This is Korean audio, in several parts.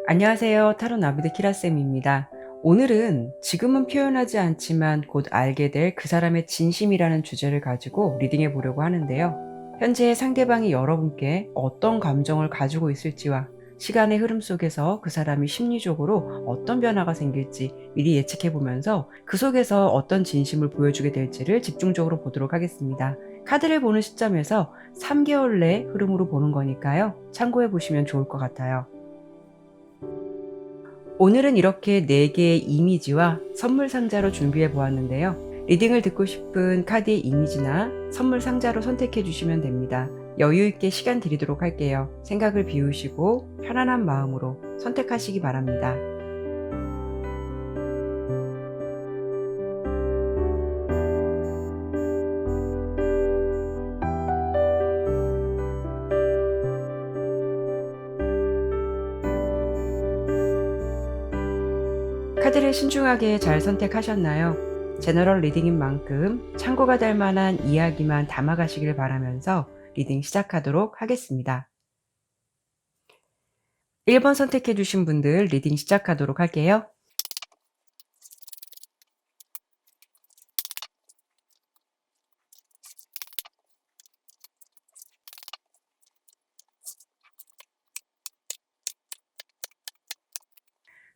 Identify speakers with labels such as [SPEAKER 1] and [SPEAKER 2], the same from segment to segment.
[SPEAKER 1] 안녕하세요. 타로 나비드 키라쌤입니다. 오늘은 지금은 표현하지 않지만 곧 알게 될 그 사람의 진심이라는 주제를 가지고 리딩해 보려고 하는데요. 현재 상대방이 여러분께 어떤 감정을 가지고 있을지와 시간의 흐름 속에서 그 사람이 심리적으로 어떤 변화가 생길지 미리 예측해 보면서 그 속에서 어떤 진심을 보여주게 될지를 집중적으로 보도록 하겠습니다. 카드를 보는 시점에서 3개월 내 흐름으로 보는 거니까요. 참고해 보시면 좋을 것 같아요. 오늘은 이렇게 4개의 이미지와 선물 상자로 준비해 보았는데요. 리딩을 듣고 싶은 카드의 이미지나 선물 상자로 선택해 주시면 됩니다. 여유 있게 시간 드리도록 할게요. 생각을 비우시고 편안한 마음으로 선택하시기 바랍니다. 카드를 신중하게 잘 선택하셨나요? 제너럴 리딩인 만큼 참고가 될 만한 이야기만 담아가시길 바라면서 리딩 시작하도록 하겠습니다. 1번 선택해 주신 분들 리딩 시작하도록 할게요.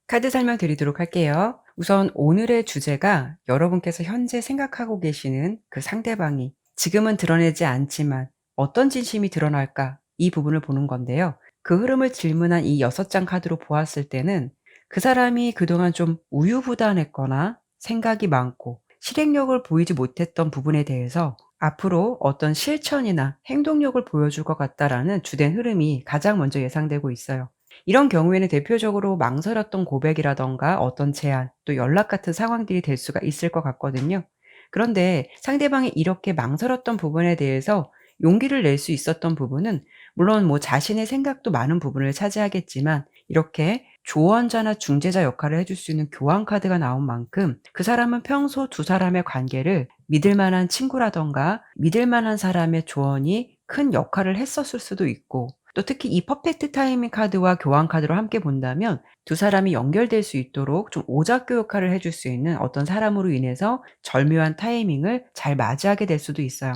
[SPEAKER 1] 카드 설명드리도록 할게요. 우선 오늘의 주제가 여러분께서 현재 생각하고 계시는 그 상대방이 지금은 드러내지 않지만 어떤 진심이 드러날까 이 부분을 보는 건데요. 그 흐름을 질문한 이 6장 카드로 보았을 때는 그 사람이 그동안 좀 우유부단했거나 생각이 많고 실행력을 보이지 못했던 부분에 대해서 앞으로 어떤 실천이나 행동력을 보여줄 것 같다라는 주된 흐름이 가장 먼저 예상되고 있어요. 이런 경우에는 대표적으로 망설였던 고백이라던가 어떤 제안, 또 연락 같은 상황들이 될 수가 있을 것 같거든요. 그런데 상대방이 이렇게 망설였던 부분에 대해서 용기를 낼 수 있었던 부분은 물론 뭐 자신의 생각도 많은 부분을 차지하겠지만 이렇게 조언자나 중재자 역할을 해줄 수 있는 교환 카드가 나온 만큼 그 사람은 평소 두 사람의 관계를 믿을 만한 친구라던가 믿을 만한 사람의 조언이 큰 역할을 했었을 수도 있고 또 특히 이 퍼펙트 타이밍 카드와 교환 카드로 함께 본다면 두 사람이 연결될 수 있도록 좀 오작교 역할을 해줄 수 있는 어떤 사람으로 인해서 절묘한 타이밍을 잘 맞이하게 될 수도 있어요.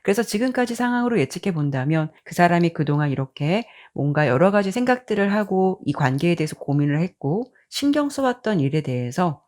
[SPEAKER 1] 그래서 지금까지 상황으로 예측해 본다면 그 사람이 그동안 이렇게 뭔가 여러 가지 생각들을 하고 이 관계에 대해서 고민을 했고 신경 써왔던 일에 대해서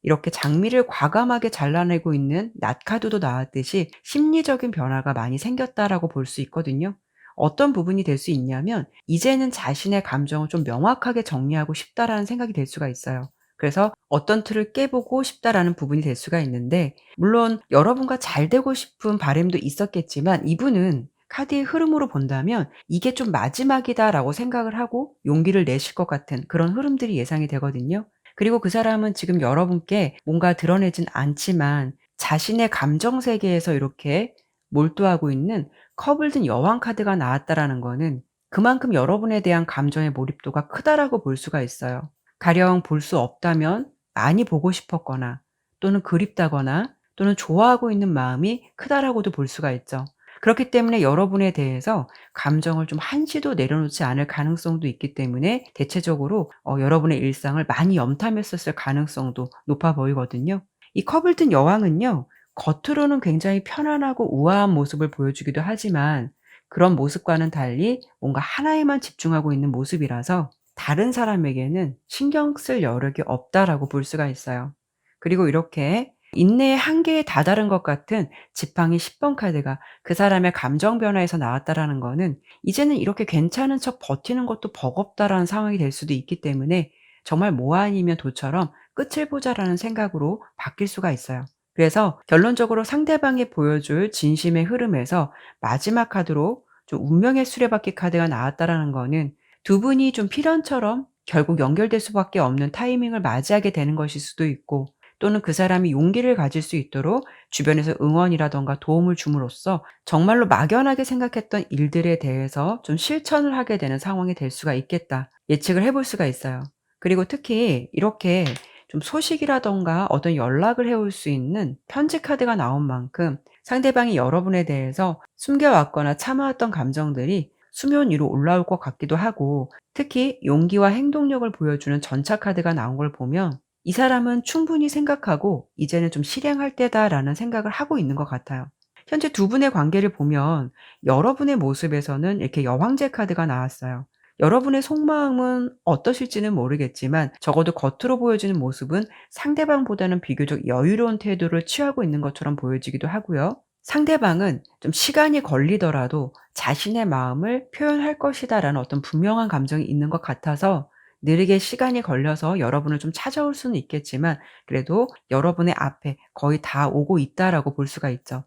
[SPEAKER 1] 이렇게 장미를 과감하게 잘라내고 있는 낫 카드도 나왔듯이 심리적인 변화가 많이 생겼다라고 볼 수 있거든요. 어떤 부분이 될 수 있냐면 이제는 자신의 감정을 좀 명확하게 정리하고 싶다라는 생각이 들 수가 있어요. 그래서 어떤 틀을 깨보고 싶다라는 부분이 될 수가 있는데 물론 여러분과 잘 되고 싶은 바람도 있었겠지만 이분은 카드의 흐름으로 본다면 이게 좀 마지막이다라고 생각을 하고 용기를 내실 것 같은 그런 흐름들이 예상이 되거든요. 그리고 그 사람은 지금 여러분께 뭔가 드러내진 않지만 자신의 감정 세계에서 이렇게 몰두하고 있는 컵을 든 여왕 카드가 나왔다라는 거는 그만큼 여러분에 대한 감정의 몰입도가 크다라고 볼 수가 있어요. 가령 볼 수 없다면 많이 보고 싶었거나 또는 그립다거나 또는 좋아하고 있는 마음이 크다라고도 볼 수가 있죠. 그렇기 때문에 여러분에 대해서 감정을 좀 한시도 내려놓지 않을 가능성도 있기 때문에 대체적으로 여러분의 일상을 많이 염탐했었을 가능성도 높아 보이거든요. 이 컵을 든 여왕은요. 겉으로는 굉장히 편안하고 우아한 모습을 보여주기도 하지만 그런 모습과는 달리 뭔가 하나에만 집중하고 있는 모습이라서 다른 사람에게는 신경 쓸 여력이 없다라고 볼 수가 있어요. 그리고 이렇게 인내의 한계에 다다른 것 같은 지팡이 10번 카드가 그 사람의 감정 변화에서 나왔다라는 거는 이제는 이렇게 괜찮은 척 버티는 것도 버겁다라는 상황이 될 수도 있기 때문에 정말 뭐 아니면 도처럼 끝을 보자라는 생각으로 바뀔 수가 있어요. 그래서 결론적으로 상대방이 보여줄 진심의 흐름에서 마지막 카드로 좀 운명의 수레바퀴 카드가 나왔다라는 거는 두 분이 좀 필연처럼 결국 연결될 수밖에 없는 타이밍을 맞이하게 되는 것일 수도 있고 또는 그 사람이 용기를 가질 수 있도록 주변에서 응원이라든가 도움을 줌으로써 정말로 막연하게 생각했던 일들에 대해서 좀 실천을 하게 되는 상황이 될 수가 있겠다. 예측을 해볼 수가 있어요. 그리고 특히 이렇게 좀 소식이라든가 어떤 연락을 해올 수 있는 편지 카드가 나온 만큼 상대방이 여러분에 대해서 숨겨왔거나 참아왔던 감정들이 수면 위로 올라올 것 같기도 하고, 특히 용기와 행동력을 보여주는 전차 카드가 나온 걸 보면 이 사람은 충분히 생각하고 이제는 좀 실행할 때다라는 생각을 하고 있는 것 같아요. 현재 두 분의 관계를 보면 여러분의 모습에서는 이렇게 여황제 카드가 나왔어요. 여러분의 속마음은 어떠실지는 모르겠지만 적어도 겉으로 보여지는 모습은 상대방보다는 비교적 여유로운 태도를 취하고 있는 것처럼 보여지기도 하고요. 상대방은 좀 시간이 걸리더라도 자신의 마음을 표현할 것이다라는 어떤 분명한 감정이 있는 것 같아서 느리게 시간이 걸려서 여러분을 좀 찾아올 수는 있겠지만 그래도 여러분의 앞에 거의 다 오고 있다라고 볼 수가 있죠.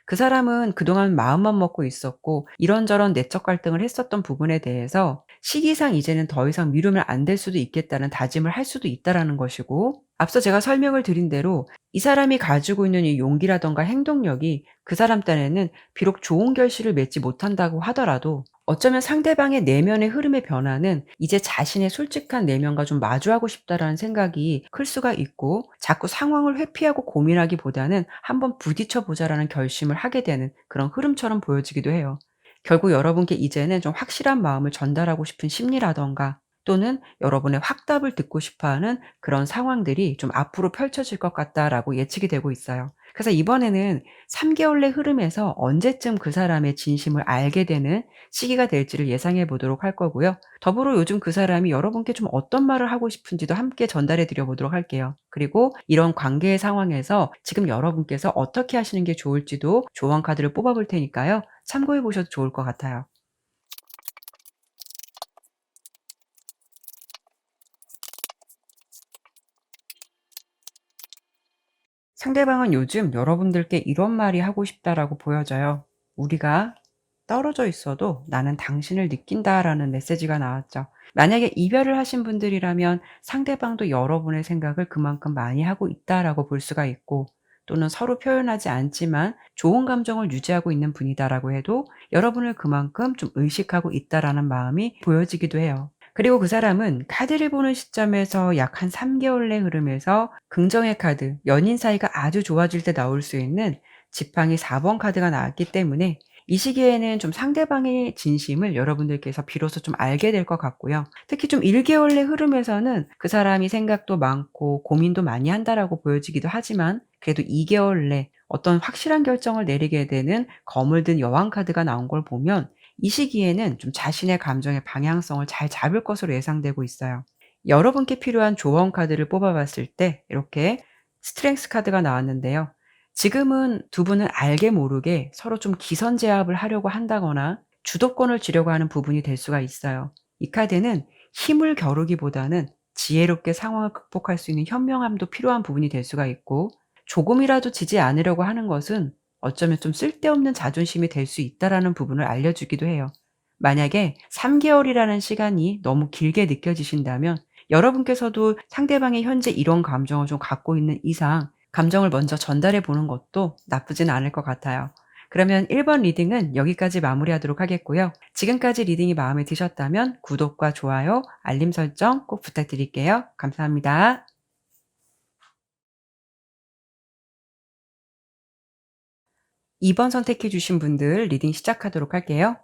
[SPEAKER 1] 그 사람은 그동안 마음만 먹고 있었고 이런저런 내적 갈등을 했었던 부분에 대해서 시기상 이제는 더 이상 미루면 안 될 수도 있겠다는 다짐을 할 수도 있다라는 것이고, 앞서 제가 설명을 드린 대로 이 사람이 가지고 있는 이 용기라든가 행동력이 그 사람 딴에는 비록 좋은 결실을 맺지 못한다고 하더라도 어쩌면 상대방의 내면의 흐름의 변화는 이제 자신의 솔직한 내면과 좀 마주하고 싶다라는 생각이 클 수가 있고, 자꾸 상황을 회피하고 고민하기보다는 한번 부딪혀 보자라는 결심을 하게 되는 그런 흐름처럼 보여지기도 해요. 결국 여러분께 이제는 좀 확실한 마음을 전달하고 싶은 심리라든가 또는 여러분의 확답을 듣고 싶어 하는 그런 상황들이 좀 앞으로 펼쳐질 것 같다라고 예측이 되고 있어요. 그래서 이번에는 3 개월의 흐름에서 언제쯤 그 사람의 진심을 알게 되는 시기가 될지를 예상해 보도록 할 거고요. 더불어 요즘 그 사람이 여러분께 좀 어떤 말을 하고 싶은지도 함께 전달해 드려 보도록 할게요. 그리고 이런 관계의 상황에서 지금 여러분께서 어떻게 하시는 게 좋을지도 조언 카드를 뽑아 볼 테니까요. 참고해 보셔도 좋을 것 같아요. 상대방은 요즘 여러분들께 이런 말이 하고 싶다라고 보여져요. "우리가 떨어져 있어도 나는 당신을 느낀다."라는 메시지가 나왔죠. 만약에 이별을 하신 분들이라면 상대방도 여러분의 생각을 그만큼 많이 하고 있다라고 볼 수가 있고, 또는 서로 표현하지 않지만 좋은 감정을 유지하고 있는 분이다라고 해도 여러분을 그만큼 좀 의식하고 있다라는 마음이 보여지기도 해요. 그리고 그 사람은 카드를 보는 시점에서 약 한 3 개월의 흐름에서 긍정의 카드, 연인 사이가 아주 좋아질 때 나올 수 있는 지팡이 4번 카드가 나왔기 때문에 이 시기에는 좀 상대방의 진심을 여러분들께서 비로소 좀 알게 될 것 같고요. 특히 좀 1 개월의 흐름에서는 그 사람이 생각도 많고 고민도 많이 한다라고 보여지기도 하지만 그래도 2 개월 내 어떤 확실한 결정을 내리게 되는 검을 든 여왕 카드가 나온 걸 보면 이 시기에는 좀 자신의 감정의 방향성을 잘 잡을 것으로 예상되고 있어요. 여러분께 필요한 조언 카드를 뽑아 봤을 때 이렇게 스트렝스 카드가 나왔는데요. 지금은 두 분은 알게 모르게 서로 좀 기선제압을 하려고 한다거나 주도권을 쥐려고 하는 부분이 될 수가 있어요. 이 카드는 힘을 겨루기보다는 지혜롭게 상황을 극복할 수 있는 현명함도 필요한 부분이 될 수가 있고, 조금이라도 지지 않으려고 하는 것은 어쩌면 좀 쓸데없는 자존심이 될 수 있다라는 부분을 알려주기도 해요. 만약에 3 개월이라는 시간이 너무 길게 느껴지신다면 여러분께서도 상대방이 현재 이런 감정을 좀 갖고 있는 이상 감정을 먼저 전달해 보는 것도 나쁘진 않을 것 같아요. 그러면 1번 리딩은 여기까지 마무리하도록 하겠고요. 지금까지 리딩이 마음에 드셨다면 구독과 좋아요, 알림 설정 꼭 부탁드릴게요. 감사합니다. 2번 선택해 주신 분들 리딩 시작하도록 할게요.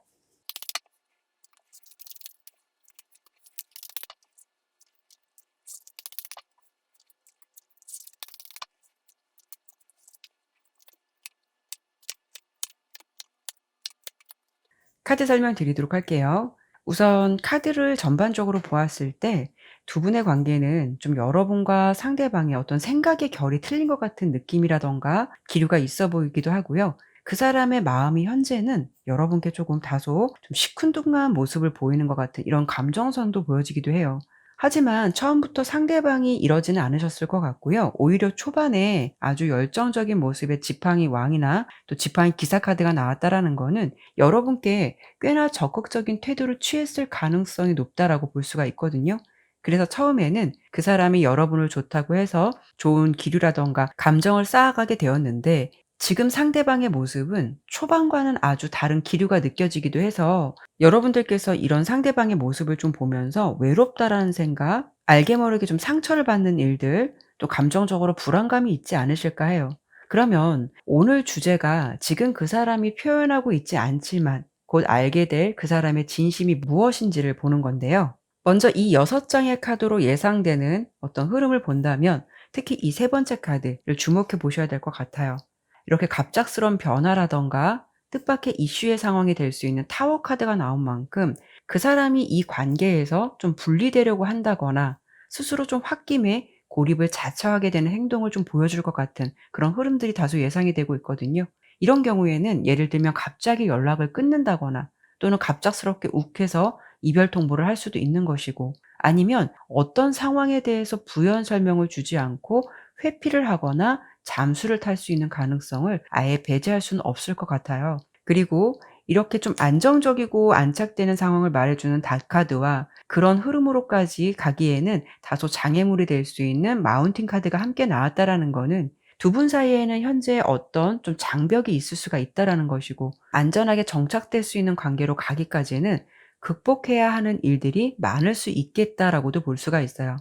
[SPEAKER 1] 카드 설명드리도록 할게요. 우선 카드를 전반적으로 보았을 때 두 분의 관계는 좀 여러분과 상대방의 어떤 생각의 결이 틀린 것 같은 느낌이라든가 기류가 있어 보이기도 하고요. 그 사람의 마음이 현재는 여러분께 조금 다소 좀 시큰둥한 모습을 보이는 것 같은 이런 감정선도 보여지기도 해요. 하지만 처음부터 상대방이 이러지는 않으셨을 것 같고요. 오히려 초반에 아주 열정적인 모습의 지팡이 왕이나 또 지팡이 기사 카드가 나왔다라는 거는 여러분께 꽤나 적극적인 태도를 취했을 가능성이 높다라고 볼 수가 있거든요. 그래서 처음에는 그 사람이 여러분을 좋다고 해서 좋은 기류라든가 감정을 쌓아가게 되었는데, 지금 상대방의 모습은 초반과는 아주 다른 기류가 느껴지기도 해서 여러분들께서 이런 상대방의 모습을 좀 보면서 '외롭다.'라는 생각, 알게 모르게 좀 상처를 받는 일들, 또 감정적으로 불안감이 있지 않으실까 해요. 그러면 오늘 주제가 지금 그 사람이 표현하고 있지 않지만 곧 알게 될 그 사람의 진심이 무엇인지를 보는 건데요. 먼저 이 6장의 카드로 예상되는 어떤 흐름을 본다면 특히 이 세 번째 카드를 주목해 보셔야 될 것 같아요. 이렇게 갑작스러운 변화라든가 뜻밖의 이슈의 상황이 될 수 있는 타워 카드가 나온 만큼 그 사람이 이 관계에서 좀 분리되려고 한다거나 스스로 좀 홧김에 고립을 자처하게 되는 행동을 좀 보여줄 것 같은 그런 흐름들이 다소 예상이 되고 있거든요. 이런 경우에는 예를 들면 갑자기 연락을 끊는다거나 또는 갑작스럽게 욱해서 이별 통보를 할 수도 있는 것이고, 아니면 어떤 상황에 대해서 부연 설명을 주지 않고 회피를 하거나 잠수를 탈 수 있는 가능성을 아예 배제할 수는 없을 것 같아요. 그리고 이렇게 좀 안정적이고 안착되는 상황을 말해주는 닷카드와 그런 흐름으로까지 가기에는 다소 장애물이 될 수 있는 마운틴 카드가 함께 나왔다라는 거는 두 분 사이에는 현재 어떤 좀 장벽이 있을 수가 있다라는 것이고, 안전하게 정착될 수 있는 관계로 가기까지는 극복해야 하는 일들이 많을 수 있겠다라고도 볼 수가 있어요.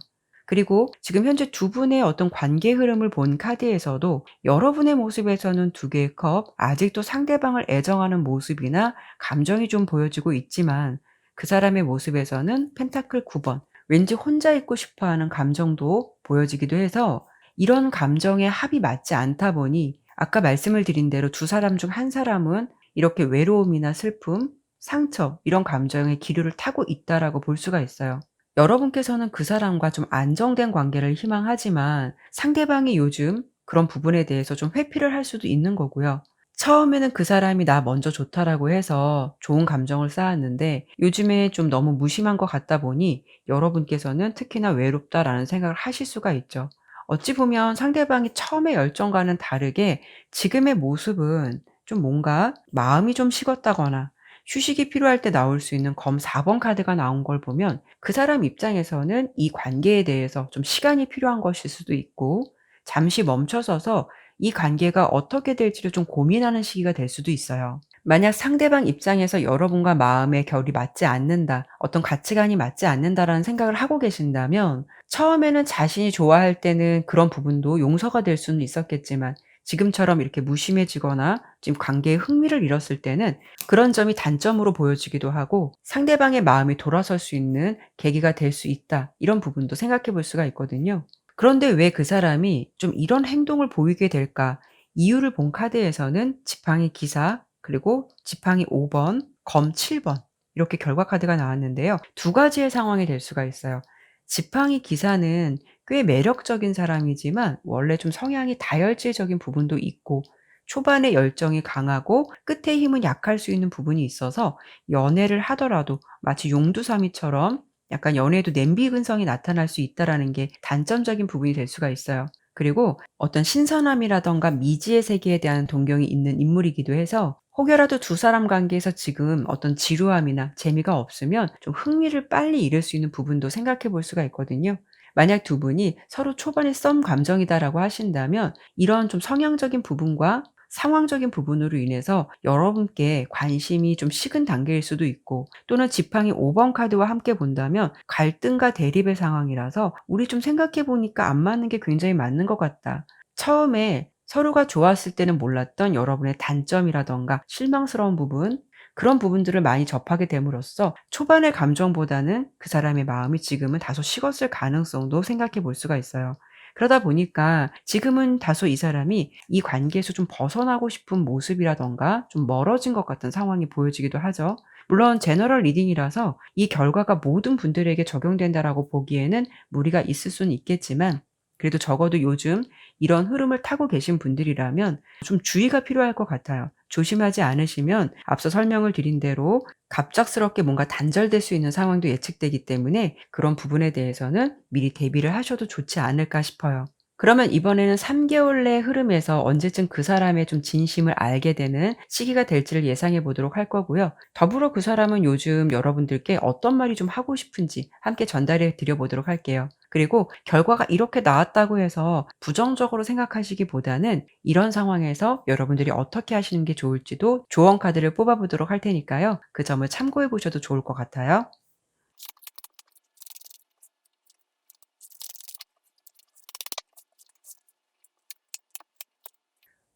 [SPEAKER 1] 그리고 지금 현재 두 분의 어떤 관계 흐름을 본 카드에서도 여러분의 모습에서는 두 개의 컵, 아직도 상대방을 애정하는 모습이나 감정이 좀 보여지고 있지만, 그 사람의 모습에서는 펜타클 9번, 왠지 혼자 있고 싶어 하는 감정도 보여지기도 해서 이런 감정의 합이 맞지 않다 보니 아까 말씀을 드린 대로 두 사람 중 한 사람은 이렇게 외로움이나 슬픔, 상처 이런 감정의 기류를 타고 있다라고 볼 수가 있어요. 여러분께서는 그 사람과 좀 안정된 관계를 희망하지만 상대방이 요즘 그런 부분에 대해서 좀 회피를 할 수도 있는 거고요. 처음에는 그 사람이 나 먼저 좋다라고 해서 좋은 감정을 쌓았는데 요즘에 좀 너무 무심한 것 같다 보니 여러분께서는 특히나 외롭다라는 생각을 하실 수가 있죠. 어찌 보면 상대방이 처음의 열정과는 다르게 지금의 모습은 좀 뭔가 마음이 좀 식었다거나 휴식이 필요할 때 나올 수 있는 검 4번 카드가 나온 걸 보면 그 사람 입장에서는 이 관계에 대해서 좀 시간이 필요한 것일 수도 있고, 잠시 멈춰서서 이 관계가 어떻게 될지를 좀 고민하는 시기가 될 수도 있어요. 만약 상대방 입장에서 여러분과 마음의 결이 맞지 않는다, 어떤 가치관이 맞지 않는다라는 생각을 하고 계신다면 처음에는 자신이 좋아할 때는 그런 부분도 용서가 될 수는 있었겠지만 지금처럼 이렇게 무심해지거나 지금 관계에 흥미를 잃었을 때는 그런 점이 단점으로 보여지기도 하고 상대방의 마음이 돌아설 수 있는 계기가 될 수 있다. 이런 부분도 생각해 볼 수가 있거든요. 그런데 왜 그 사람이 좀 이런 행동을 보이게 될까? 이유를 본 카드에서는 지팡이 기사, 그리고 지팡이 5번, 검 7번 이렇게 결과 카드가 나왔는데요. 두 가지의 상황이 될 수가 있어요. 지팡이 기사는 꽤 매력적인 사람이지만 원래 좀 성향이 다혈질적인 부분도 있고 초반에 열정이 강하고 끝에 힘은 약할 수 있는 부분이 있어서 연애를 하더라도 마치 용두사미처럼 약간 연애에도 냄비 근성이 나타날 수 있다라는 게 단점적인 부분이 될 수가 있어요. 그리고 어떤 신선함이라든가 미지의 세계에 대한 동경이 있는 인물이기도 해서 혹여라도 두 사람 관계에서 지금 어떤 지루함이나 재미가 없으면 좀 흥미를 빨리 잃을 수 있는 부분도 생각해 볼 수가 있거든요. 만약 두 분이 서로 초반에 썸 감정이다라고 하신다면 이런 좀 성향적인 부분과 상황적인 부분으로 인해서 여러분께 관심이 좀 식은 단계일 수도 있고, 또는 지팡이 5번 카드와 함께 본다면 갈등과 대립의 상황이라서 '우리 좀 생각해 보니까 안 맞는 게 굉장히 맞는 것 같다.' 처음에 서로가 좋았을 때는 몰랐던 여러분의 단점이라든가 실망스러운 부분, 그런 부분들을 많이 접하게 됨으로써 초반의 감정보다는 그 사람의 마음이 지금은 다소 식었을 가능성도 생각해 볼 수가 있어요. 그러다 보니까 지금은 다소 이 사람이 이 관계에서 좀 벗어나고 싶은 모습이라든가 좀 멀어진 것 같은 상황이 보여지기도 하죠. 물론 제너럴 리딩이라서 이 결과가 모든 분들에게 적용된다라고 보기에는 무리가 있을 수는 있겠지만, 그래도 적어도 요즘 이런 흐름을 타고 계신 분들이라면 좀 주의가 필요할 것 같아요. 조심하지 않으시면 앞서 설명을 드린 대로 갑작스럽게 뭔가 단절될 수 있는 상황도 예측되기 때문에 그런 부분에 대해서는 미리 대비를 하셔도 좋지 않을까 싶어요. 그러면 이번에는 3 개월 내 흐름에서 언제쯤 그 사람의 좀 진심을 알게 되는 시기가 될지를 예상해 보도록 할 거고요. 더불어 그 사람은 요즘 여러분들께 어떤 말이 좀 하고 싶은지 함께 전달해 드려 보도록 할게요. 그리고 결과가 이렇게 나왔다고 해서 부정적으로 생각하시기보다는 이런 상황에서 여러분들이 어떻게 하시는 게 좋을지도 조언 카드를 뽑아 보도록 할 테니까요. 그 점을 참고해 보셔도 좋을 것 같아요.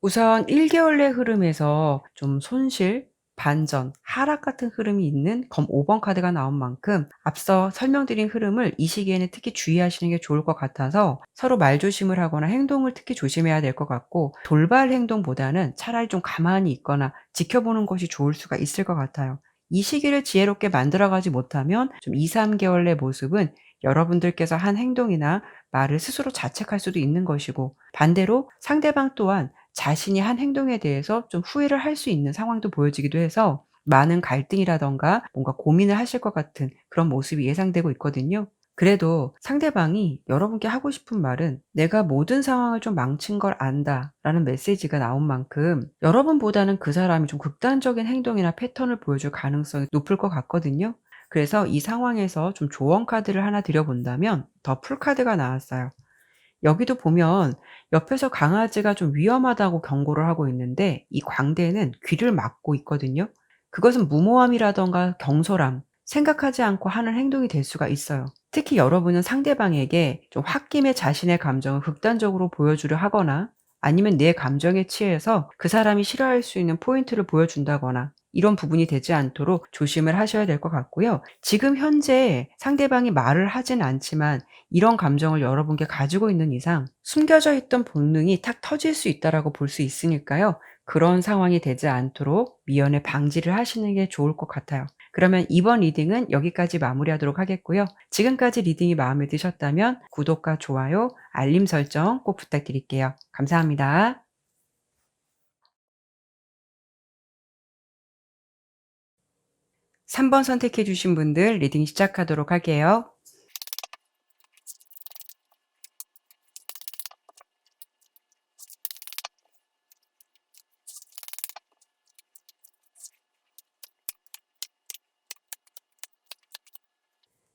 [SPEAKER 1] 우선 1 개월 내 흐름에서 좀 손실, 반전, 하락 같은 흐름이 있는 검 5번 카드가 나온 만큼 앞서 설명드린 흐름을 이 시기에는 특히 주의하시는 게 좋을 것 같아서 서로 말조심을 하거나 행동을 특히 조심해야 될 것 같고, 돌발 행동보다는 차라리 좀 가만히 있거나 지켜보는 것이 좋을 수가 있을 것 같아요. 이 시기를 지혜롭게 만들어가지 못하면 좀 2-3개월 내 모습은 여러분들께서 한 행동이나 말을 스스로 자책할 수도 있는 것이고, 반대로 상대방 또한 자신이 한 행동에 대해서 좀 후회를 할 수 있는 상황도 보여지기도 해서 많은 갈등이라든가 뭔가 고민을 하실 것 같은 그런 모습이 예상되고 있거든요. 그래도 상대방이 여러분께 하고 싶은 말은 "내가 모든 상황을 좀 망친 걸 안다." 라는 메시지가 나온 만큼 여러분보다는 그 사람이 좀 극단적인 행동이나 패턴을 보여줄 가능성이 높을 것 같거든요. 그래서 이 상황에서 좀 조언 카드를 하나 드려 본다면 더 풀 카드가 나왔어요. 여기도 보면 옆에서 강아지가 좀 위험하다고 경고를 하고 있는데, 이 광대는 귀를 막고 있거든요. 그것은 무모함이라든가 경솔함, 생각하지 않고 하는 행동이 될 수가 있어요. 특히 여러분은 상대방에게 좀 홧김에 자신의 감정을 극단적으로 보여주려 하거나, 아니면 내 감정에 취해서 그 사람이 싫어할 수 있는 포인트를 보여준다거나, 이런 부분이 되지 않도록 조심을 하셔야 될 것 같고요. 지금 현재 상대방이 말을 하진 않지만 이런 감정을 여러분께 가지고 있는 이상 숨겨져 있던 본능이 탁 터질 수 있다라고 볼 수 있으니까요. 그런 상황이 되지 않도록 미연에 방지를 하시는 게 좋을 것 같아요. 그러면 이번 리딩은 여기까지 마무리하도록 하겠고요. 지금까지 리딩이 마음에 드셨다면 구독과 좋아요, 알림 설정 꼭 부탁드릴게요. 감사합니다. 3번 선택해 주신 분들 리딩 시작하도록 할게요.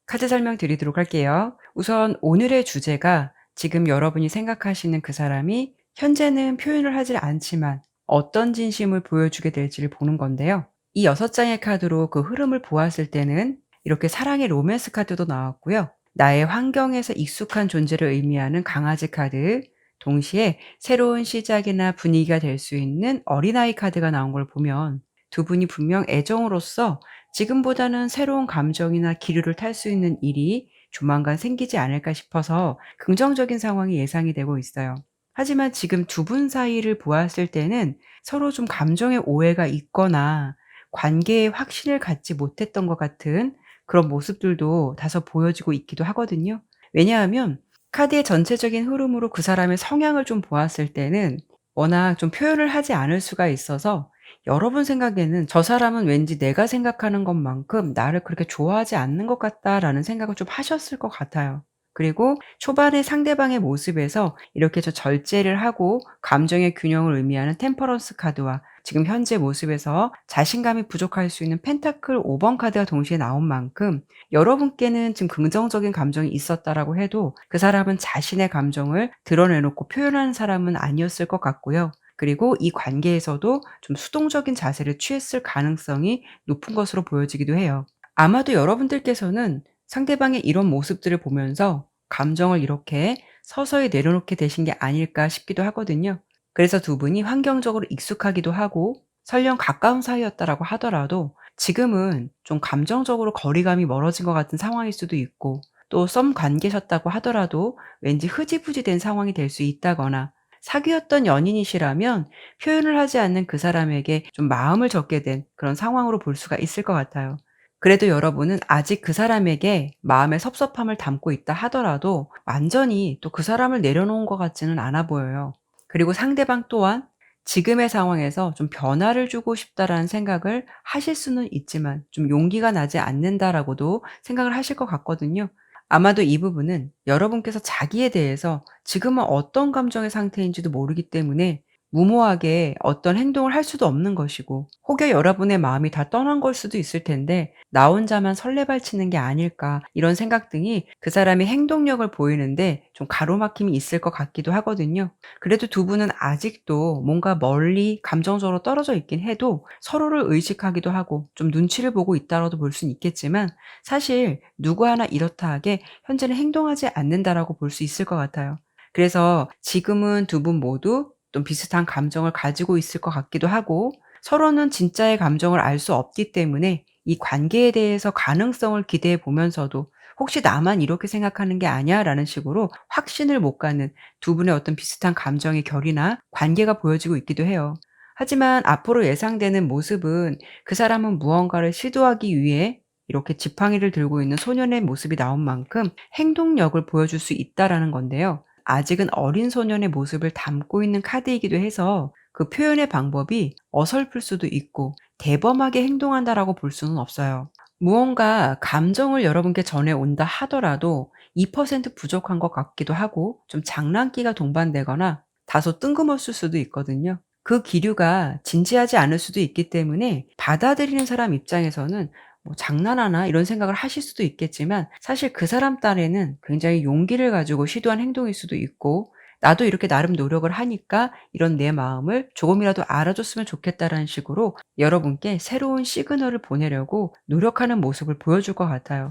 [SPEAKER 1] 카드 설명 드리도록 할게요. 우선 오늘의 주제가 지금 여러분이 생각하시는 그 사람이 현재는 표현을 하질 않지만 어떤 진심을 보여주게 될지를 보는 건데요. 이 6장의 카드로 그 흐름을 보았을 때는 이렇게 사랑의 로맨스 카드도 나왔고요. 나의 환경에서 익숙한 존재를 의미하는 강아지 카드, 동시에 새로운 시작이나 분위기가 될 수 있는 어린아이 카드가 나온 걸 보면 두 분이 분명 애정으로서 지금보다는 새로운 감정이나 기류를 탈 수 있는 일이 조만간 생기지 않을까 싶어서 긍정적인 상황이 예상이 되고 있어요. 하지만 지금 두 분 사이를 보았을 때는 서로 좀 감정의 오해가 있거나 관계에 확신을 갖지 못했던 것 같은 그런 모습들도 다소 보여지고 있기도 하거든요. 왜냐하면 카드의 전체적인 흐름으로 그 사람의 성향을 좀 보았을 때는 워낙 좀 표현을 하지 않을 수가 있어서 여러분 생각에는 '저 사람은 왠지 내가 생각하는 것만큼 나를 그렇게 좋아하지 않는 것 같다.'라는 생각을 좀 하셨을 것 같아요. 그리고 초반에 상대방의 모습에서 이렇게 절제를 하고 감정의 균형을 의미하는 템퍼런스 카드와 지금 현재 모습에서 자신감이 부족할 수 있는 펜타클 5번 카드가 동시에 나온 만큼 여러분께는 지금 긍정적인 감정이 있었다라고 해도 그 사람은 자신의 감정을 드러내놓고 표현하는 사람은 아니었을 것 같고요. 그리고 이 관계에서도 좀 수동적인 자세를 취했을 가능성이 높은 것으로 보여지기도 해요. 아마도 여러분들께서는 상대방의 이런 모습들을 보면서 감정을 이렇게 서서히 내려놓게 되신 게 아닐까 싶기도 하거든요. 그래서 두 분이 환경적으로 익숙하기도 하고 설령 가까운 사이였다라고 하더라도 지금은 좀 감정적으로 거리감이 멀어진 것 같은 상황일 수도 있고, 또 썸 관계셨다고 하더라도 왠지 흐지부지 된 상황이 될 수 있다거나, 사귀었던 연인이시라면 표현을 하지 않는 그 사람에게 좀 마음을 접게 된 그런 상황으로 볼 수가 있을 것 같아요. 그래도 여러분은 아직 그 사람에게 마음의 섭섭함을 담고 있다 하더라도 완전히 또 그 사람을 내려놓은 것 같지는 않아 보여요. 그리고 상대방 또한 지금의 상황에서 좀 '변화를 주고 싶다.'라는 생각을 하실 수는 있지만 좀 '용기가 나지 않는다.'라고도 생각을 하실 것 같거든요. 아마도 이 부분은 여러분께서 자기에 대해서 지금은 어떤 감정의 상태인지도 모르기 때문에 무모하게 어떤 행동을 할 수도 없는 것이고, 혹여 여러분의 마음이 다 떠난 걸 수도 있을 텐데 '나 혼자만 설레발치는 게 아닐까.' 이런 생각 등이 그 사람의 행동력을 보이는데 좀 가로막힘이 있을 것 같기도 하거든요. 그래도 두 분은 아직도 뭔가 멀리 감정적으로 떨어져 있긴 해도 서로를 의식하기도 하고 좀 눈치를 보고 있다라도 볼 수는 있겠지만, 사실 누구 하나 이렇다 하게 현재는 행동하지 않는다라고 볼 수 있을 것 같아요. 그래서 지금은 두 분 모두 좀 비슷한 감정을 가지고 있을 것 같기도 하고, 서로는 진짜의 감정을 알 수 없기 때문에 이 관계에 대해서 가능성을 기대해 보면서도 '혹시 나만 이렇게 생각하는 게 아니야?'라는 식으로 확신을 못 갖는 두 분의 어떤 비슷한 감정의 결이나 관계가 보여지고 있기도 해요. 하지만 앞으로 예상되는 모습은 그 사람은 무언가를 시도하기 위해 이렇게 지팡이를 들고 있는 소년의 모습이 나온 만큼 행동력을 보여줄 수 있다라는 건데요. 아직은 어린 소년의 모습을 담고 있는 카드이기도 해서 그 표현의 방법이 어설플 수도 있고 대범하게 행동한다라고 볼 수는 없어요. 무언가 감정을 여러분께 전해온다 하더라도 2% 부족한 것 같기도 하고 좀 장난기가 동반되거나 다소 뜬금없을 수도 있거든요. 그 기류가 진지하지 않을 수도 있기 때문에 받아들이는 사람 입장에서는 '뭐 장난하나?' 이런 생각을 하실 수도 있겠지만 사실 그 사람 딴에는 굉장히 용기를 가지고 시도한 행동일 수도 있고 '나도 이렇게 나름 노력을 하니까 이런 내 마음을 조금이라도 알아줬으면 좋겠다.'라는 식으로 여러분께 새로운 시그널을 보내려고 노력하는 모습을 보여줄 것 같아요.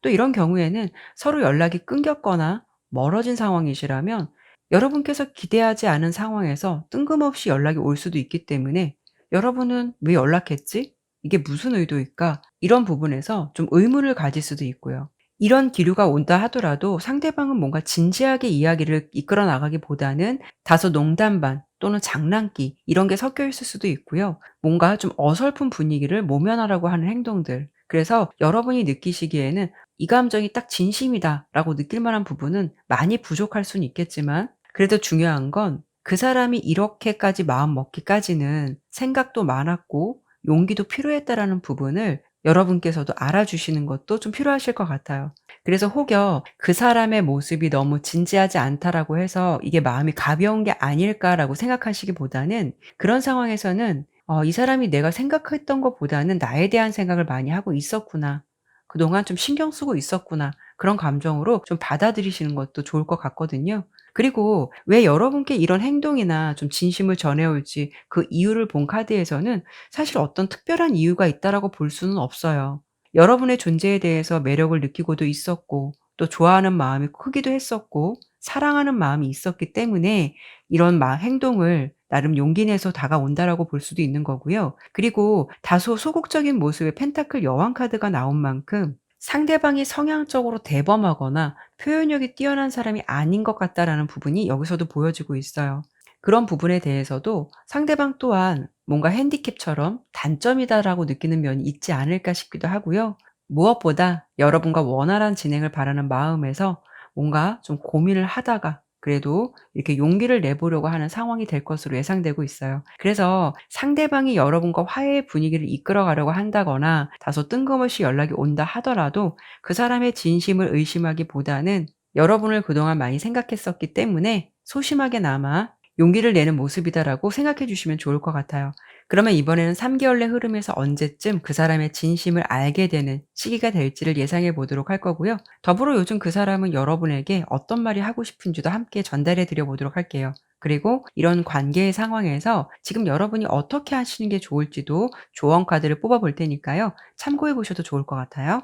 [SPEAKER 1] 또 이런 경우에는 서로 연락이 끊겼거나 멀어진 상황이시라면 여러분께서 기대하지 않은 상황에서 뜬금없이 연락이 올 수도 있기 때문에 '여러분은 왜 연락했지? 이게 무슨 의도일까?' 이런 부분에서 좀 의문을 가질 수도 있고요. 이런 기류가 온다 하더라도 상대방은 뭔가 진지하게 이야기를 이끌어 나가기보다는 다소 농담 반 또는 장난기 이런 게 섞여 있을 수도 있고요. 뭔가 좀 어설픈 분위기를 모면하려고 하는 행동들. 그래서 여러분이 느끼시기에는 '이 감정이 딱 진심이다.'라고 느낄 만한 부분은 많이 부족할 수는 있겠지만 그래도 중요한 건 그 사람이 이렇게까지 마음 먹기까지는 생각도 많았고 용기도 필요했다라는 부분을 여러분께서도 알아주시는 것도 좀 필요하실 것 같아요. 그래서 혹여 '그 사람의 모습이 너무 진지하지 않다.'라고 해서 '이게 마음이 가벼운 게 아닐까.'라고 생각하시기보다는 그런 상황에서는 '이 사람이 내가 생각했던 것보다는 나에 대한 생각을 많이 하고 있었구나. 그동안 좀 신경 쓰고 있었구나.' 그런 감정으로 좀 받아들이시는 것도 좋을 것 같거든요. 그리고 왜 여러분께 이런 행동이나 좀 진심을 전해올지 그 이유를 본 카드에서는 사실 어떤 특별한 이유가 있다라고 볼 수는 없어요. 여러분의 존재에 대해서 매력을 느끼고도 있었고 또 좋아하는 마음이 크기도 했었고 사랑하는 마음이 있었기 때문에 이런 행동을 나름 용기 내서 다가온다라고 볼 수도 있는 거고요. 그리고 다소 소극적인 모습의 펜타클 여왕 카드가 나온 만큼 상대방이 성향적으로 대범하거나 표현력이 뛰어난 사람이 아닌 것 같다라는 부분이 여기서도 보여지고 있어요. 그런 부분에 대해서도 상대방 또한 뭔가 핸디캡처럼 단점이다라고 느끼는 면이 있지 않을까 싶기도 하고요. 무엇보다 여러분과 원활한 진행을 바라는 마음에서 뭔가 좀 고민을 하다가 그래도 이렇게 용기를 내보려고 하는 상황이 될 것으로 예상되고 있어요. 그래서 상대방이 여러분과 화해의 분위기를 이끌어 가려고 한다거나 다소 뜬금없이 연락이 온다 하더라도 그 사람의 진심을 의심하기보다는 여러분을 그동안 많이 생각했었기 때문에 소심하게나마 '용기를 내는 모습이다.'라고 생각해 주시면 좋을 것 같아요. 그러면 이번에는 3개월 내 흐름에서 언제쯤 그 사람의 진심을 알게 되는 시기가 될지를 예상해 보도록 할 거고요. 더불어 요즘 그 사람은 여러분에게 어떤 말이 하고 싶은지도 함께 전달해 드려 보도록 할게요. 그리고 이런 관계의 상황에서 지금 여러분이 어떻게 하시는 게 좋을지도 조언 카드를 뽑아 볼 테니까요. 참고해 보셔도 좋을 것 같아요.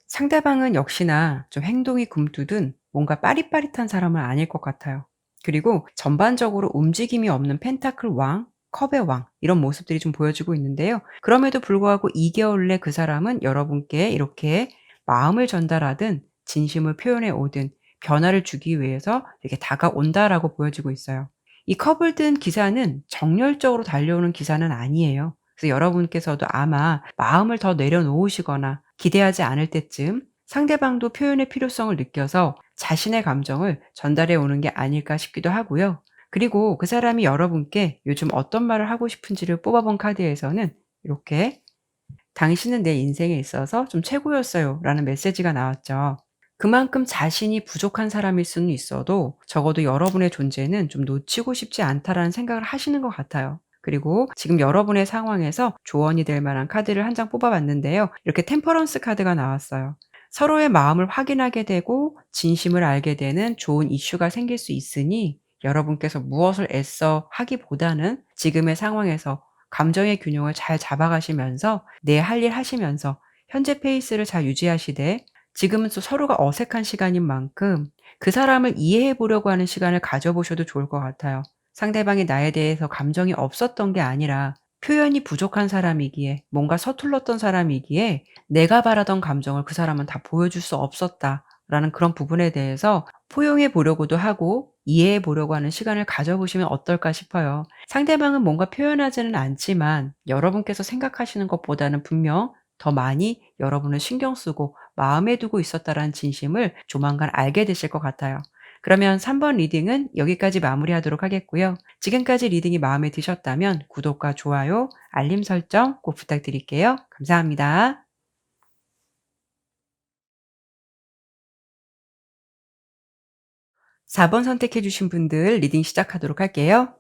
[SPEAKER 1] 상대방은 역시나 좀 행동이 굼뜨든 뭔가 빠릿빠릿한 사람은 아닐 것 같아요. 그리고 전반적으로 움직임이 없는 펜타클 왕, 컵의 왕 이런 모습들이 좀 보여지고 있는데요. 그럼에도 불구하고 2개월 내 그 사람은 여러분께 이렇게 마음을 전달하든 진심을 표현해 오든 변화를 주기 위해서 이렇게 다가온다라고 보여지고 있어요. 이 컵을 든 기사는 정열적으로 달려오는 기사는 아니에요. 그래서 여러분께서도 아마 마음을 더 내려놓으시거나 기대하지 않을 때쯤 상대방도 표현의 필요성을 느껴서 자신의 감정을 전달해 오는 게 아닐까 싶기도 하고요. 그리고 그 사람이 여러분께 요즘 어떤 말을 하고 싶은지를 뽑아본 카드에서는 이렇게 "당신은 내 인생에 있어서 좀 최고였어요." 라는 메시지가 나왔죠. 그만큼 자신이 부족한 사람일 수는 있어도 적어도 여러분의 존재는 좀 놓치고 싶지 않다라는 생각을 하시는 것 같아요. 그리고 지금 여러분의 상황에서 조언이 될 만한 카드를 한 장 뽑아 봤는데요. 이렇게 템퍼런스 카드가 나왔어요. 서로의 마음을 확인하게 되고 진심을 알게 되는 좋은 이슈가 생길 수 있으니 여러분께서 무엇을 애써 하기보다는 지금의 상황에서 감정의 균형을 잘 잡아가시면서 내 할 일 하시면서 현재 페이스를 잘 유지하시되 지금은 또 서로가 어색한 시간인 만큼 그 사람을 이해해 보려고 하는 시간을 가져보셔도 좋을 것 같아요. 상대방이 나에 대해서 감정이 없었던 게 아니라 표현이 부족한 사람이기에, 뭔가 서툴렀던 사람이기에 '내가 바라던 감정을 그 사람은 다 보여줄 수 없었다.'라는 그런 부분에 대해서 포용해 보려고도 하고 이해해 보려고 하는 시간을 가져보시면 어떨까 싶어요. 상대방은 뭔가 표현하지는 않지만 여러분께서 생각하시는 것보다는 분명 더 많이 여러분을 신경 쓰고 마음에 두고 있었다라는 진심을 조만간 알게 되실 것 같아요. 그러면 3번 리딩은 여기까지 마무리하도록 하겠고요. 지금까지 리딩이 마음에 드셨다면 구독과 좋아요, 알림 설정 꼭 부탁드릴게요. 감사합니다. 4번 선택해 주신 분들 리딩 시작하도록 할게요.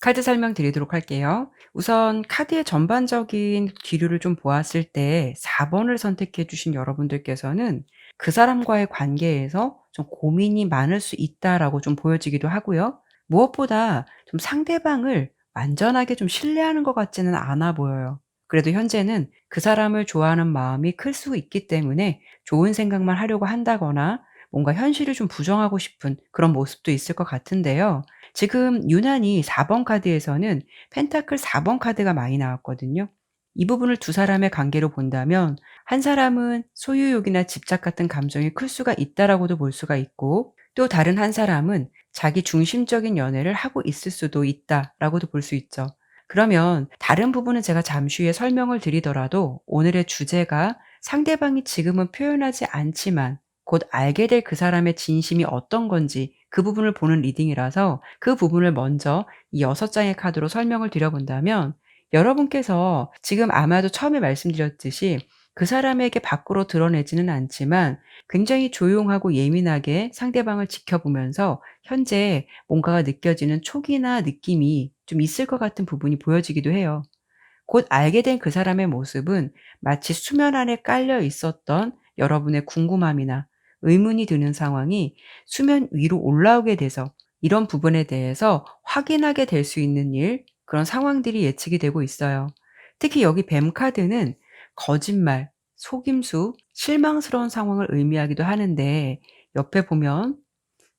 [SPEAKER 1] 카드 설명드리도록 할게요. 우선 카드의 전반적인 기류를 좀 보았을 때 4 번을 선택해 주신 여러분들께서는 그 사람과의 관계에서 좀 고민이 많을 수 있다라고 좀 보여지기도 하고요. 무엇보다 좀 상대방을 완전하게 좀 신뢰하는 것 같지는 않아 보여요. 그래도 현재는 그 사람을 좋아하는 마음이 클 수 있기 때문에 좋은 생각만 하려고 한다거나 뭔가 현실을 좀 부정하고 싶은 그런 모습도 있을 것 같은데요. 지금 유난히 4번 카드에서는 펜타클 4번 카드가 많이 나왔거든요. 이 부분을 두 사람의 관계로 본다면 한 사람은 소유욕이나 집착 같은 감정이 클 수가 있다라고도 볼 수가 있고, 또 다른 한 사람은 자기 중심적인 연애를 하고 있을 수도 있다라고도 볼 수 있죠. 그러면 다른 부분은 제가 잠시 후에 설명을 드리더라도 오늘의 주제가 상대방이 지금은 표현하지 않지만 곧 알게 될 그 사람의 진심이 어떤 건지 그 부분을 보는 리딩이라서 그 부분을 먼저 이 6 장의 카드로 설명을 드려 본다면, 여러분께서 지금 아마도 처음에 말씀드렸듯이 그 사람에게 밖으로 드러내지는 않지만 굉장히 조용하고 예민하게 상대방을 지켜보면서 현재 뭔가가 느껴지는 촉이나 느낌이 좀 있을 것 같은 부분이 보여지기도 해요. 곧 알게 된 그 사람의 모습은 마치 수면 아래 깔려 있었던 여러분의 궁금함이나 의문이 드는 상황이 수면 위로 올라오게 돼서 이런 부분에 대해서 확인하게 될 수 있는 그런 상황들이 예측이 되고 있어요. 특히 여기 뱀 카드는 거짓말, 속임수, 실망스러운 상황을 의미하기도 하는데, 옆에 보면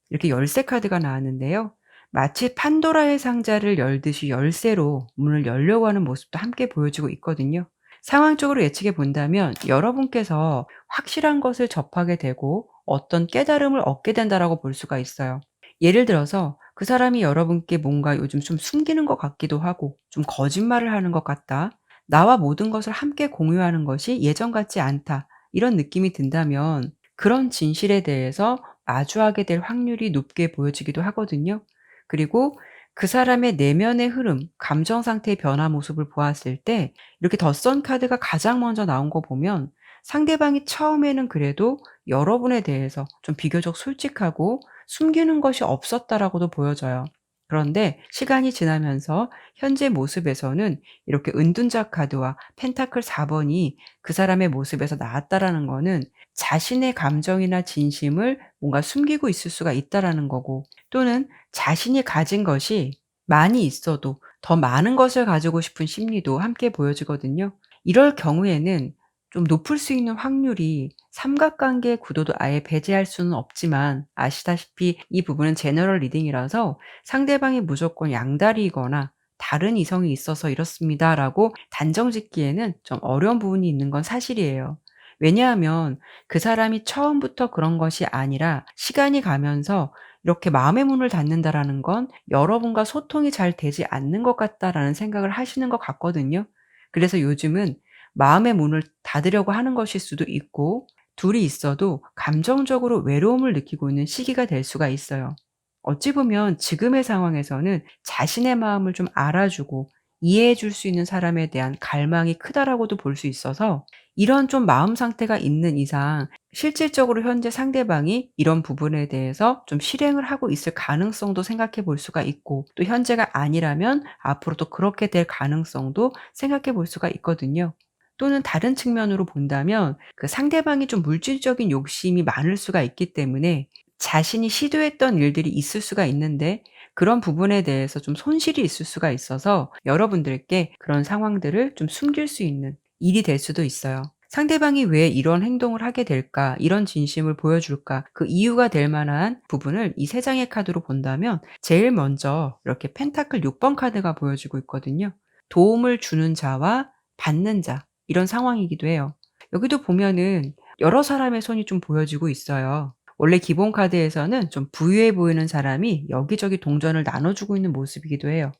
[SPEAKER 1] 이렇게 열쇠 카드가 나왔는데요. 마치 판도라의 상자를 열듯이 열쇠로 문을 열려고 하는 모습도 함께 보여지고 있거든요. 상황적으로 예측해 본다면 여러분께서 확실한 것을 접하게 되고 어떤 깨달음을 얻게 된다라고 볼 수가 있어요. 예를 들어서 그 사람이 여러분께 뭔가 요즘 좀 숨기는 것 같기도 하고 좀 거짓말을 하는 것 같다. 나와 모든 것을 함께 공유하는 것이 예전 같지 않다. 이런 느낌이 든다면 그런 진실에 대해서 마주하게 될 확률이 높게 보여지기도 하거든요. 그리고 그 사람의 내면의 흐름, 감정 상태의 변화 모습을 보았을 때 이렇게 덧선 카드가 가장 먼저 나온 거 보면 상대방이 처음에는 그래도 여러분에 대해서 좀 비교적 솔직하고 숨기는 것이 없었다라고도 보여져요. 그런데 시간이 지나면서 현재 모습에서는 이렇게 은둔자 카드와 펜타클 4 번이 그 사람의 모습에서 나왔다라는 거는 자신의 감정이나 진심을 뭔가 숨기고 있을 수가 있다라는 거고, 또는 자신이 가진 것이 많이 있어도 더 많은 것을 가지고 싶은 심리도 함께 보여지거든요. 이럴 경우에는 좀 높을 수 있는 확률이 삼각관계 구도도 아예 배제할 수는 없지만, 아시다시피 이 부분은 제너럴 리딩이라서 상대방이 무조건 양다리이거나 "다른 이성이 있어서 이렇습니다."라고 단정 짓기에는 좀 어려운 부분이 있는 건 사실이에요. 왜냐하면 그 사람이 처음부터 그런 것이 아니라 시간이 가면서 이렇게 마음의 문을 닫는다라는 건 '여러분과 소통이 잘 되지 않는 것 같다.'라는 생각을 하시는 것 같거든요. 그래서 요즘은 마음의 문을 닫으려고 하는 것일 수도 있고, 둘이 있어도 감정적으로 외로움을 느끼고 있는 시기가 될 수가 있어요. 어찌 보면 지금의 상황에서는 자신의 마음을 좀 알아주고 이해해 줄 수 있는 사람에 대한 갈망이 크다라고도 볼 수 있어서, 이런 좀 마음 상태가 있는 이상 실질적으로 현재 상대방이 이런 부분에 대해서 좀 실행을 하고 있을 가능성도 생각해 볼 수가 있고, 또 현재가 아니라면 앞으로 또 그렇게 될 가능성도 생각해 볼 수가 있거든요. 또는 다른 측면으로 본다면 그 상대방이 좀 물질적인 욕심이 많을 수가 있기 때문에 자신이 시도했던 일들이 있을 수가 있는데 그런 부분에 대해서 좀 손실이 있을 수가 있어서 여러분들께 그런 상황들을 좀 숨길 수 있는 일이 될 수도 있어요. 상대방이 왜 이런 행동을 하게 될까? 이런 진심을 보여줄까? 그 이유가 될 만한 부분을 이 세 장의 카드로 본다면 제일 먼저 이렇게 펜타클 6번 카드가 보여지고 있거든요. 도움을 주는 자와 받는 자 이런 상황이기도 해요. 여기도 보면은 여러 사람의 손이 좀 보여지고 있어요. 원래 기본 카드에서는 좀 부유해 보이는 사람이 여기저기 동전을 나눠주고 있는 모습이기도 해요.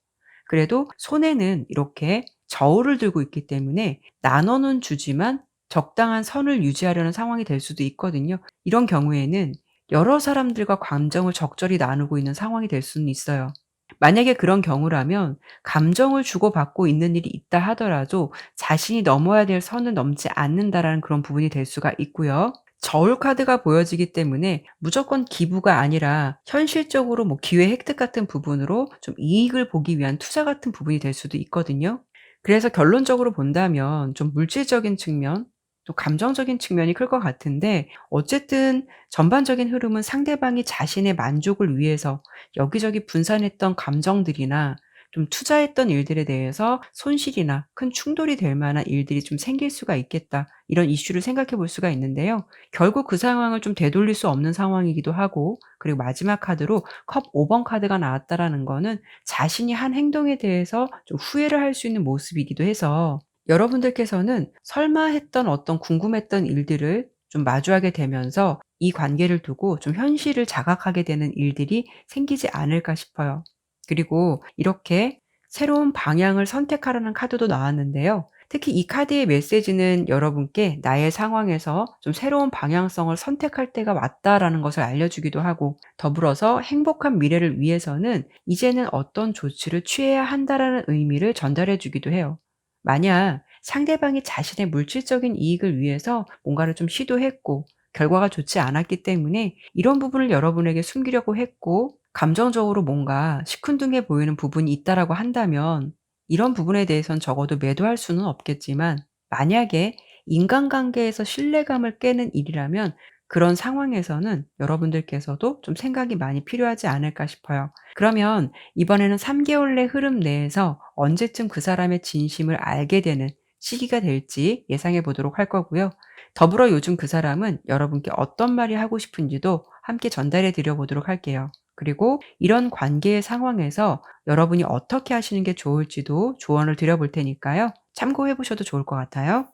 [SPEAKER 1] 그래도 손에는 이렇게 저울을 들고 있기 때문에 나눠는 주지만 적당한 선을 유지하려는 상황이 될 수도 있거든요. 이런 경우에는 여러 사람들과 감정을 적절히 나누고 있는 상황이 될 수는 있어요. 만약에 그런 경우라면 감정을 주고받고 있는 일이 있다 하더라도 자신이 넘어야 될 선을 넘지 않는다라는 그런 부분이 될 수가 있고요. 저울 카드가 보여지기 때문에 무조건 기부가 아니라 현실적으로 뭐 기회 획득 같은 부분으로 좀 이익을 보기 위한 투자 같은 부분이 될 수도 있거든요. 그래서 결론적으로 본다면 좀 물질적인 측면 또 감정적인 측면이 클 것 같은데 어쨌든 전반적인 흐름은 상대방이 자신의 만족을 위해서 여기저기 분산했던 감정들이나 좀 투자했던 일들에 대해서 손실이나 큰 충돌이 될 만한 일들이 좀 생길 수가 있겠다. 이런 이슈를 생각해 볼 수가 있는데요. 결국 그 상황을 좀 되돌릴 수 없는 상황이기도 하고 그리고 마지막 카드로 컵 5번 카드가 나왔다라는 거는 자신이 한 행동에 대해서 좀 후회를 할 수 있는 모습이기도 해서 여러분들께서는 설마 했던 어떤 궁금했던 일들을 좀 마주하게 되면서 이 관계를 두고 좀 현실을 자각하게 되는 일들이 생기지 않을까 싶어요. 그리고 이렇게 새로운 방향을 선택하라는 카드도 나왔는데요. 특히 이 카드의 메시지는 여러분께 나의 상황에서 좀 새로운 방향성을 선택할 때가 왔다라는 것을 알려주기도 하고 더불어서 행복한 미래를 위해서는 이제는 어떤 조치를 취해야 한다라는 의미를 전달해 주기도 해요. 만약 상대방이 자신의 물질적인 이익을 위해서 뭔가를 좀 시도했고 결과가 좋지 않았기 때문에 이런 부분을 여러분에게 숨기려고 했고 감정적으로 뭔가 시큰둥해 보이는 부분이 있다라고 한다면 이런 부분에 대해선 적어도 매도할 수는 없겠지만 만약에 인간관계에서 신뢰감을 깨는 일이라면 그런 상황에서는 여러분들께서도 좀 생각이 많이 필요하지 않을까 싶어요. 그러면 이번에는 3 개월 내 흐름 내에서 언제쯤 그 사람의 진심을 알게 되는 시기가 될지 예상해 보도록 할 거고요. 더불어 요즘 그 사람은 여러분께 어떤 말이 하고 싶은지도 함께 전달해 드려 보도록 할게요. 그리고 이런 관계의 상황에서 여러분이 어떻게 하시는 게 좋을지도 조언을 드려 볼 테니까요. 참고해 보셔도 좋을 것 같아요.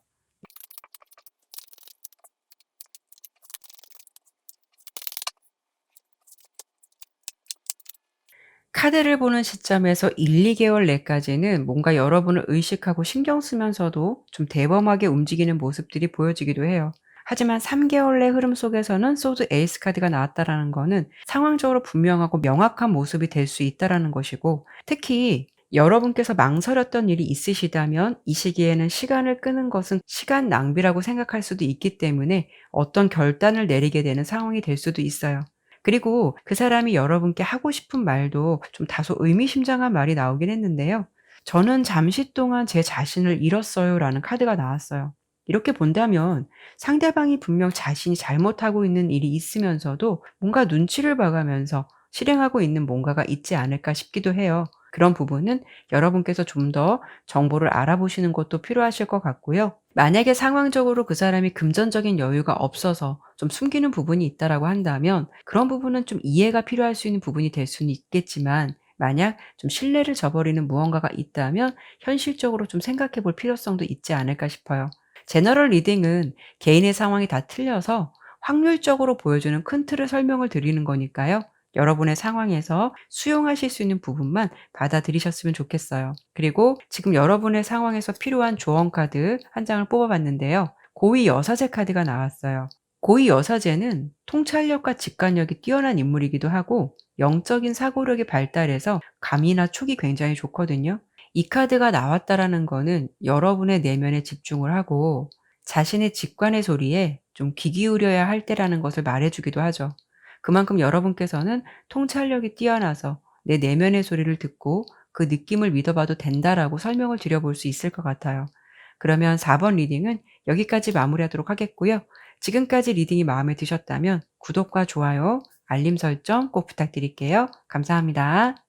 [SPEAKER 1] 카드를 보는 시점에서 1-2 개월 내까지는 뭔가 여러분을 의식하고 신경 쓰면서도 좀 대범하게 움직이는 모습들이 보여지기도 해요. 하지만 3 개월 내 흐름 속에서는 소드 에이스 카드가 나왔다라는 거는 상황적으로 분명하고 명확한 모습이 될 수 있다라는 것이고 특히 여러분께서 망설였던 일이 있으시다면 이 시기에는 시간을 끄는 것은 시간 낭비라고 생각할 수도 있기 때문에 어떤 결단을 내리게 되는 상황이 될 수도 있어요. 그리고 그 사람이 여러분께 하고 싶은 말도 좀 다소 의미심장한 말이 나오긴 했는데요. "저는 잠시 동안 제 자신을 잃었어요."라는 카드가 나왔어요. 이렇게 본다면 상대방이 분명 자신이 잘못하고 있는 일이 있으면서도 뭔가 눈치를 봐 가면서 실행하고 있는 뭔가가 있지 않을까 싶기도 해요. 그런 부분은 여러분께서 좀 더 정보를 알아보시는 것도 필요하실 것 같고요. 만약에 상황적으로 그 사람이 금전적인 여유가 없어서 좀 숨기는 부분이 있다라고 한다면 그런 부분은 좀 이해가 필요할 수 있는 부분이 될 수는 있겠지만 만약 좀 신뢰를 저버리는 무언가가 있다면 현실적으로 좀 생각해 볼 필요성도 있지 않을까 싶어요. 제너럴 리딩은 개인의 상황이 다 틀려서 확률적으로 보여주는 큰 틀을 설명을 드리는 거니까요. 여러분의 상황에서 수용하실 수 있는 부분만 받아들이셨으면 좋겠어요. 그리고 지금 여러분의 상황에서 필요한 조언 카드 한 장을 뽑아 봤는데요. 고위 여사제 카드가 나왔어요. 고위 여사제는 통찰력과 직관력이 뛰어난 인물이기도 하고 영적인 사고력이 발달해서 감이나 촉이 굉장히 좋거든요. 이 카드가 나왔다라는 거는 여러분의 내면에 집중을 하고 자신의 직관의 소리에 좀 귀 기울여야 할 때라는 것을 말해 주기도 하죠. 그만큼 여러분께서는 통찰력이 뛰어나서 내 내면의 소리를 듣고 그 느낌을 믿어 봐도 된다라고 설명을 드려 볼 수 있을 것 같아요. 그러면 4번 리딩은 여기까지 마무리하도록 하겠고요. 지금까지 리딩이 마음에 드셨다면 구독과 좋아요, 알림 설정 꼭 부탁드릴게요. 감사합니다.